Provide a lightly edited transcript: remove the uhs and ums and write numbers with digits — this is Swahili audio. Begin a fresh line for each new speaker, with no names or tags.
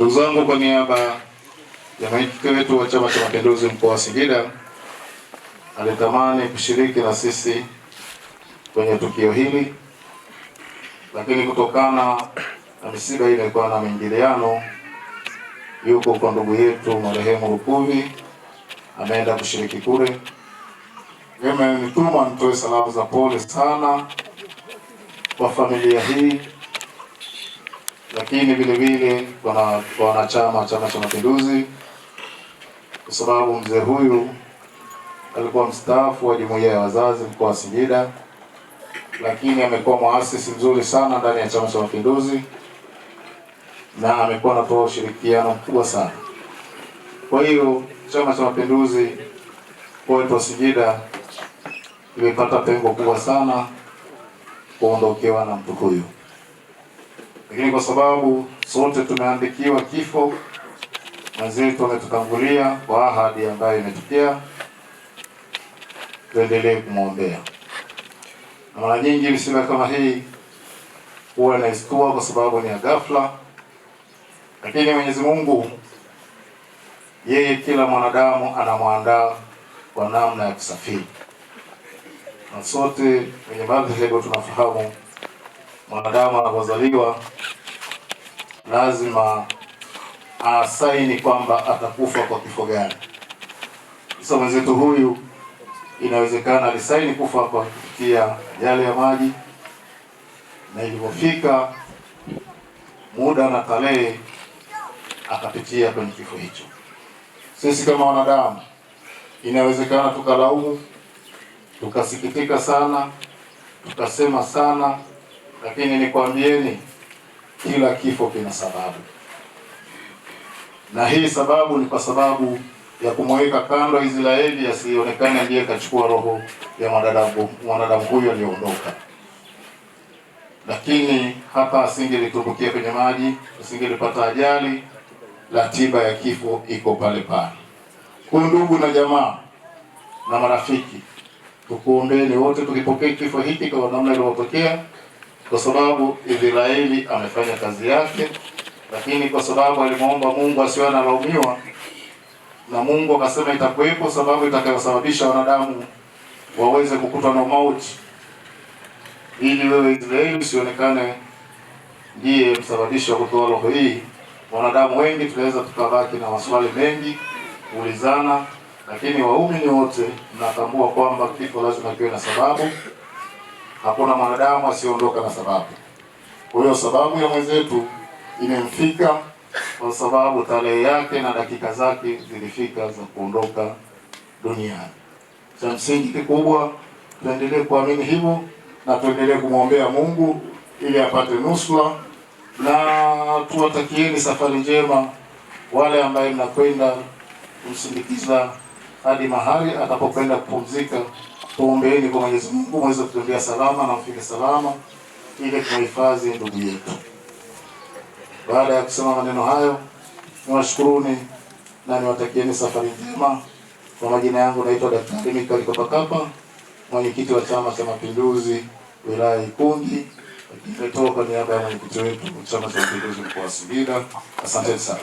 Ndugu zangu, kwa niaba ya mwenyekiti wetu wa Chama cha Mapinduzi mkoa wa Singida, alitamani kushiriki na sisi kwenye tukio hili, lakini kutokana na misiba ile ilikuwa na mwingiliano, yuko kwa ndugu yetu marehemu Lukuvi, ameenda kushiriki kule. Nituma nitoe salamu za pole sana kwa familia hii, lakini vile vile kwa wanachama wa Chama cha Mapinduzi, kwa sababu mzee huyu alikuwa mstaafu wa jumuiya ya wazazi mkoa wa Singida, lakini amekuwa muasisi mzuri sana ndani ya Chama cha Mapinduzi na amekuwa anatoa ushirikiano mkubwa sana. Kwa hiyo Chama cha Mapinduzi kwa Singida imepata pengo kubwa sana kuondokewa na mtu huyu, lakini kwa sababu sote tumeandikiwa kifo, mwenzetu ametutangulia kwa ahadi ambayo imetokea, tuendelee kumwombea. Na mara nyingi misiba kama hii huwa inaistua kwa sababu ni ya ghafla, lakini Mwenyezi Mungu yeye kila mwanadamu anamwandaa kwa namna ya kusafiri. Na sote kwenye madhehebu tunafahamu mwanadamu anapozaliwa lazima asaini kwamba atakufa kwa kifo gani. Sasa mwenzetu huyu inawezekana alisaini kufa kwa kupitia yale ya maji, na ilipofika muda na tarehe akapitia kwenye kifo hicho. Sisi kama wanadamu inawezekana tukalaumu, tukasikitika sana, tukasema sana, lakini nikwambieni kila kifo kina sababu. Na hii sababu ni kwa sababu ya kumweka kando Israeli asionekane ndiye kachukua roho ya mwanadamu huyo aliondoka. Lakini hata asingelitumbukia kwenye maji, asingelipata ajali, ratiba ya kifo iko pale pale. Kwa ndugu na jamaa na marafiki, tukuombeeni wote tukipokea kifo hiki kwa namna iliyotokea, kwa sababu Israeli amefanya kazi yake, lakini kwa sababu alimuomba Mungu asiwe analaumiwa, na Mungu akasema itakuwepo sababu itakayosababisha wanadamu waweze kukutwa na mauti, ili wewe Israeli usionekane ndiye msababisho wa kutoa roho hii. Wanadamu wengi tunaweza tukabaki na maswali mengi kuulizana, lakini waumini wote mnatambua kwamba kifo lazima kiwe na sababu. Hakuna mwanadamu asiondoka na sababu. Kwa hiyo sababu ya mwenzetu imemfika kwa sababu tarehe yake na dakika zake zilifika za kuondoka duniani. Cha msingi kikubwa tuendelee kuamini hivyo na tuendelee kumwombea Mungu ili apate nusura, na tuwatakieni safari njema wale ambao mnakwenda kumsindikiza hadi mahali atakapokwenda kupumzika. Tuombeeni kwa Mwenyezi Mungu muweze kutembea salama na mfike salama ili kuhifadhi ndugu yetu. Baada ya kusema maneno hayo, niwashukuruni na niwatakieni safari njema. Kwa majina yangu naitwa Daktari Mikael Kopakapa, mwenyekiti wa Chama cha Mapinduzi wilaya Ikungi, nimetoka kwa niaba ya mwenyekiti wetu wa Chama cha Mapinduzi mkoa wa Singida. Asante sana.